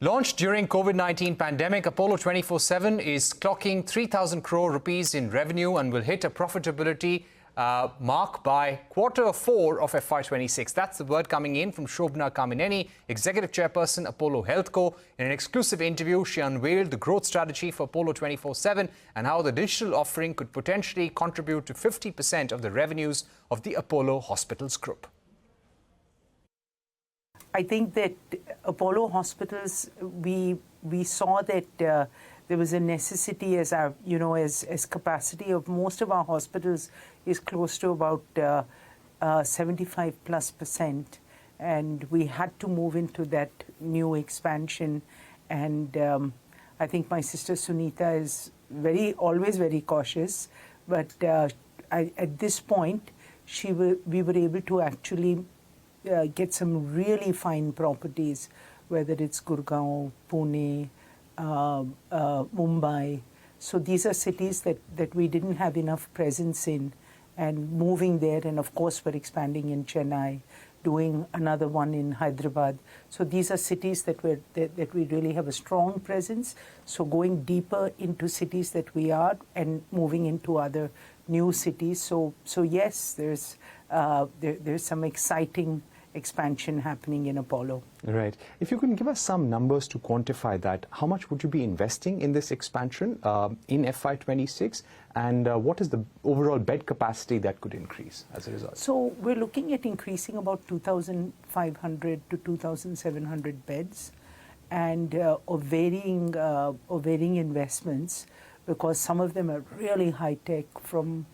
Launched during COVID-19 pandemic, Apollo 24/7 is clocking 3,000 crore rupees in revenue and will hit a profitability mark by Q4 of FY26. That's the word coming in from Shobana Kamineni, Executive Chairperson, Apollo Healthco. In an exclusive interview, she unveiled the growth strategy for Apollo 24/7 and how the digital offering could potentially contribute to 50% of the revenues of the Apollo Hospitals Group. I think that Apollo Hospitals, we saw that there was a necessity as our, as capacity of most of our hospitals is close to about 75+%, and we had to move into that new expansion. And I think my sister Sunita is always very cautious, but at this point, we were able to actually get some really fine properties, whether it's Gurgaon, Pune, Mumbai. So these are cities that we didn't have enough presence in, and moving there, and of course we're expanding in Chennai, doing another one in Hyderabad. So these are cities that we really have a strong presence. So going deeper into cities that we are and moving into other new cities. So yes, there's some exciting expansion happening in Apollo. Right. If you can give us some numbers to quantify that, how much would you be investing in this expansion in FY26, and what is the overall bed capacity that could increase as a result? So we're looking at increasing about 2,500 to 2,700 beds, and of varying investments, because some of them are really high tech, from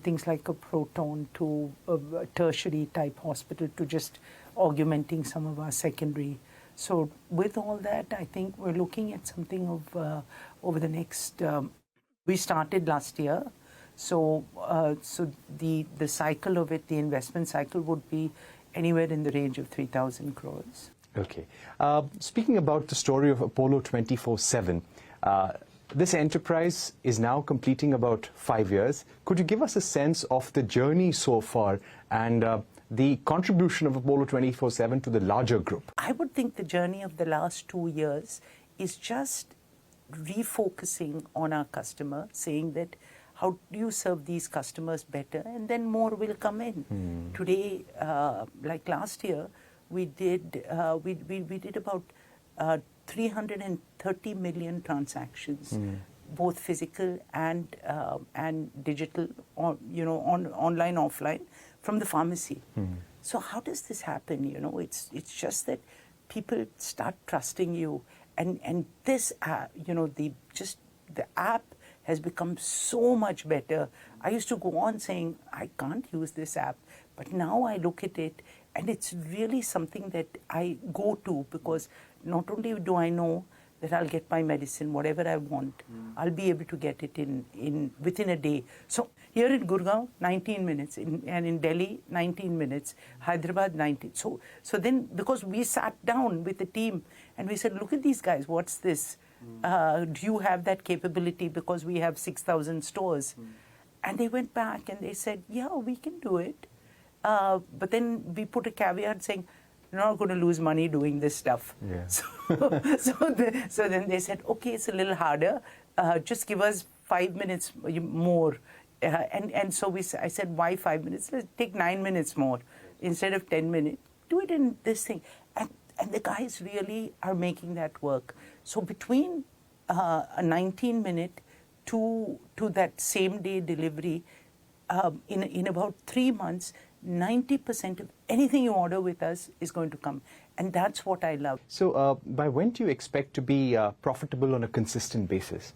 things like a proton to a tertiary type hospital to just augmenting some of our secondary. So with all that, I think we're looking at something of over the next. We started last year, so the cycle of it, the investment cycle, would be anywhere in the range of 3,000 crores. Okay. Speaking about the story of Apollo 24/7. This enterprise is now completing about 5 years. Could you give us a sense of the journey so far and the contribution of Apollo 24/7 to the larger group? I would think the journey of the last 2 years is just refocusing on our customer, saying that how do you serve these customers better, and then more will come in. Today, like last year, we did about 330 million transactions, both physical and digital, online, offline, from the pharmacy. So how does this happen? It's just that people start trusting you, and this the app has become so much better. I used to go on saying I can't use this app, but now I look at it, and it's really something that I go to, because not only do I know that I'll get my medicine, whatever I want, I'll be able to get it within a day. So here in Gurgaon, 19 minutes, and in Delhi, 19 minutes, Hyderabad, 19. So then, because we sat down with the team and we said, look at these guys, what's this? Do you have that capability? Because we have 6,000 stores. And they went back and they said, yeah, we can do it. But then we put a caveat saying, you're not going to lose money doing this stuff. Yeah. So then they said, okay, it's a little harder. Just give us 5 minutes more. And so I said, why 5 minutes? Let's take 9 minutes more instead of 10 minutes. Do it in this thing. And the guys really are making that work. So between a 19-minute to that same-day delivery, in about 3 months, 90% of anything you order with us is going to come. And that's what I love. So by when do you expect to be profitable on a consistent basis?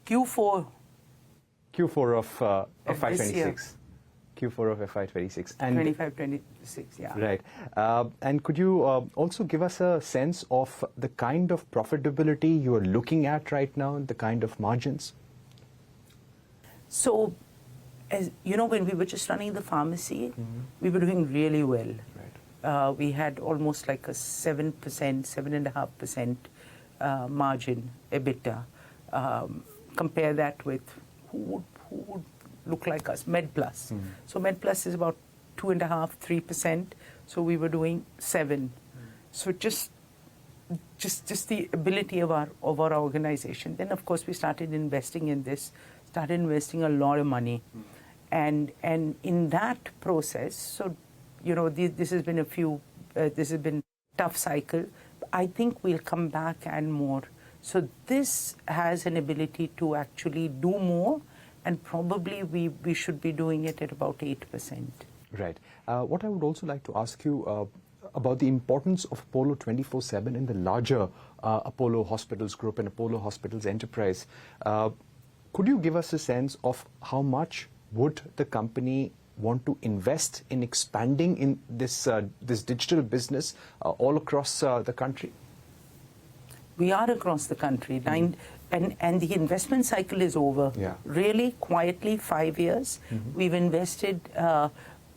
Q4 of FY26. Q4 of FY26. And 25-26, yeah. Right. And could you also give us a sense of the kind of profitability you are looking at right now, the kind of margins? So, as you know, when we were just running the pharmacy, we were doing really well. Right. We had almost like a 7%, 7.5% margin, EBITDA. Compare that with who would look like us, MedPlus. So MedPlus is about 2.5%, 3%. So we were doing 7. So just just the ability of our organization. Then, of course, we started investing in this, started investing a lot of money. And in that process, so, this has been this has been tough cycle. I think we'll come back and more. So this has an ability to actually do more, and probably we should be doing it at about 8%. Right. What I would also like to ask you about the importance of Apollo 24/7 in the larger Apollo Hospitals Group and Apollo Hospitals enterprise. Could you give us a sense of how much would the company want to invest in expanding in this digital business all across the country? We are across the country, and the investment cycle is over. Yeah. Really quietly, 5 years. We've invested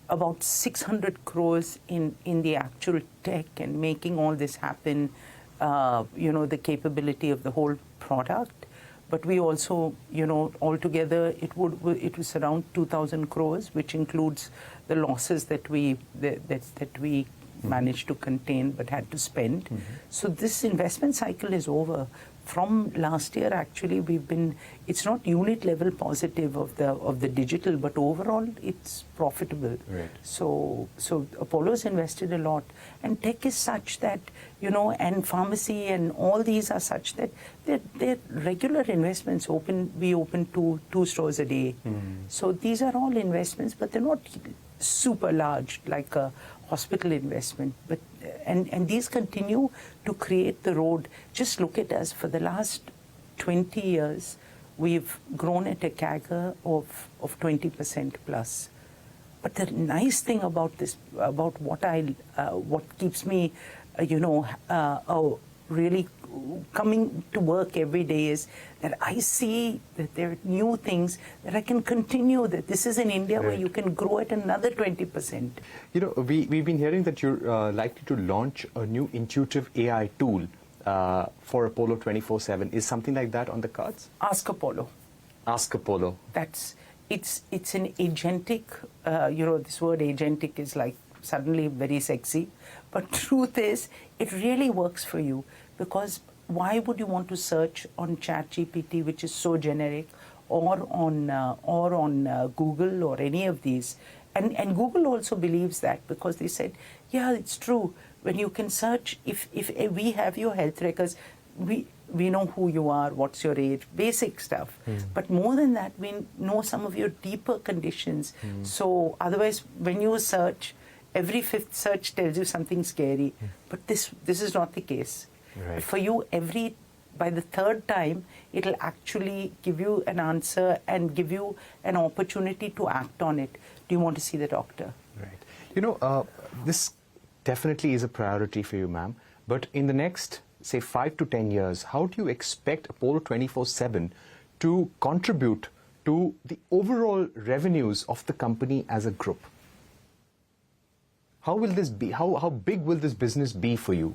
about 600 crores in the actual tech and making all this happen, the capability of the whole product. But we also, altogether, it was around 2,000 crores, which includes the losses that we managed to contain but had to spend. So this investment cycle is over. From last year, actually, it's not unit level positive of the digital, but overall it's profitable. Right. So Apollo's invested a lot, and tech is such that, and pharmacy and all these are such that they're regular investments. We open two stores a day. So these are all investments, but they're not super large like a hospital investment, but and these continue to create the road. Just look at us. For the last 20 years, we've grown at a CAGR of 20% plus. But the nice thing about this, about what keeps me, really coming to work every day, is that I see that there are new things that I can continue, that this is in India where you can grow at another 20%. We've been hearing that you're likely to launch a new intuitive AI tool for Apollo 24/7. Is something like that on the cards? Ask Apollo. Ask Apollo. It's an agentic, this word agentic is like suddenly very sexy, but truth is, it really works for you, because why would you want to search on ChatGPT, which is so generic, or on Google or any of these? And Google also believes that, because they said, yeah, it's true. When you can search, if we have your health records, we know who you are, what's your age, basic stuff. But more than that, we know some of your deeper conditions. So otherwise, when you search, every fifth search tells you something scary. But this is not the case. Right. For you, by the third time, it'll actually give you an answer and give you an opportunity to act on it. Do you want to see the doctor? Right. This definitely is a priority for you, ma'am. But in the next, say, 5 to 10 years, how do you expect Apollo 24/7 to contribute to the overall revenues of the company as a group? How will this be? How big will this business be for you?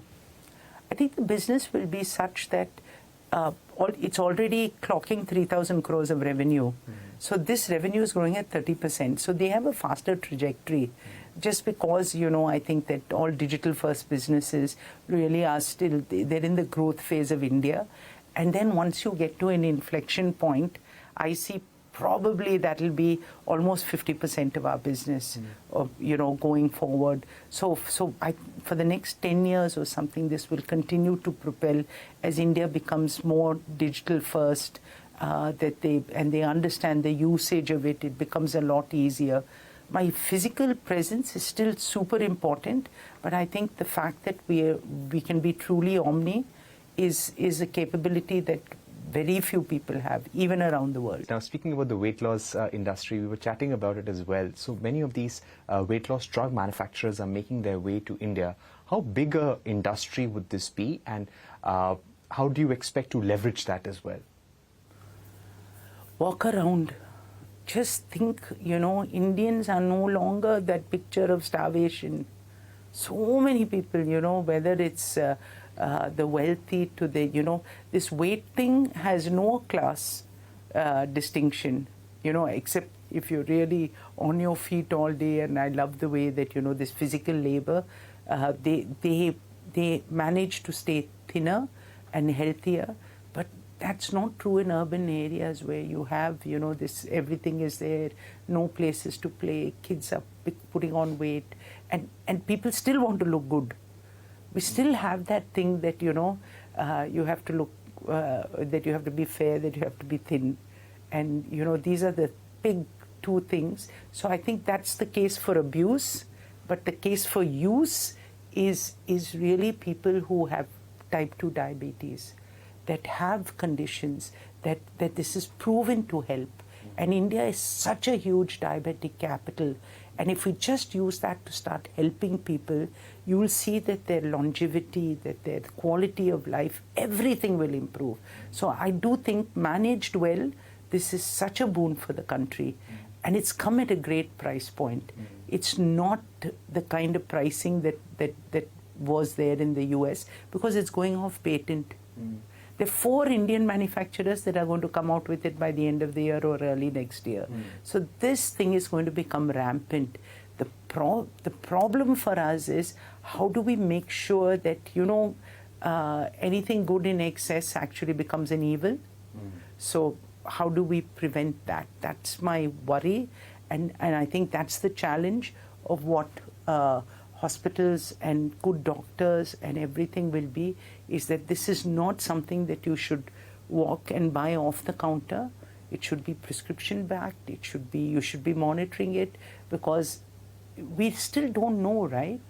I think the business will be such that it's already clocking 3,000 crores of revenue. So this revenue is growing at 30%. So they have a faster trajectory. Just because, I think that all digital first businesses really are still, they're in the growth phase of India. And then once you get to an inflection point, I see probably that'll be almost 50% of our business, going forward. So for the next 10 years or something, this will continue to propel as India becomes more digital first, they understand the usage of it. It becomes a lot easier. My physical presence is still super important, but I think the fact that we can be truly omni is a capability that very few people have, even around the world. Now, speaking about the weight loss industry, we were chatting about it as well. So many of these weight loss drug manufacturers are making their way to India. How big a industry would this be, and how do you expect to leverage that as well? Walk around. Just think, Indians are no longer that picture of starvation. So many people, whether it's the wealthy to the, this weight thing has no class distinction, except if you're really on your feet all day. And I love the way that, this physical labor, they they manage to stay thinner and healthier, but that's not true in urban areas where you have, this, everything is there, no places to play, kids are putting on weight, and people still want to look good. We still have that thing that, you have to look, that you have to be fair, that you have to be thin. And, these are the big two things. So I think that's the case for abuse, but the case for use is really people who have type 2 diabetes, that have conditions that this is proven to help. And India is such a huge diabetic capital. And if we just use that to start helping people, you will see that their longevity, that their quality of life, everything will improve. So I do think managed well, this is such a boon for the country. And it's come at a great price point. It's not the kind of pricing that was there in the US, because it's going off patent. There are 4 Indian manufacturers that are going to come out with it by the end of the year or early next year. So this thing is going to become rampant. The problem for us is, how do we make sure that, anything good in excess actually becomes an evil? So how do we prevent that? That's my worry. And I think that's the challenge of what hospitals and good doctors and everything will be, is that this is not something that you should walk and buy off the counter. It should be prescription backed. You should be monitoring it, because we still don't know, right?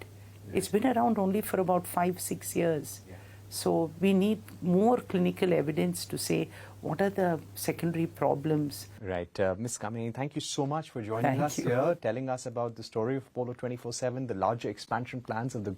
It's been around only for about 5-6 years. So we need more clinical evidence to say what are the secondary problems. Right. Ms. Kamineni, thank you so much for joining us here, telling us about the story of Apollo 24/7, the larger expansion plans of the group.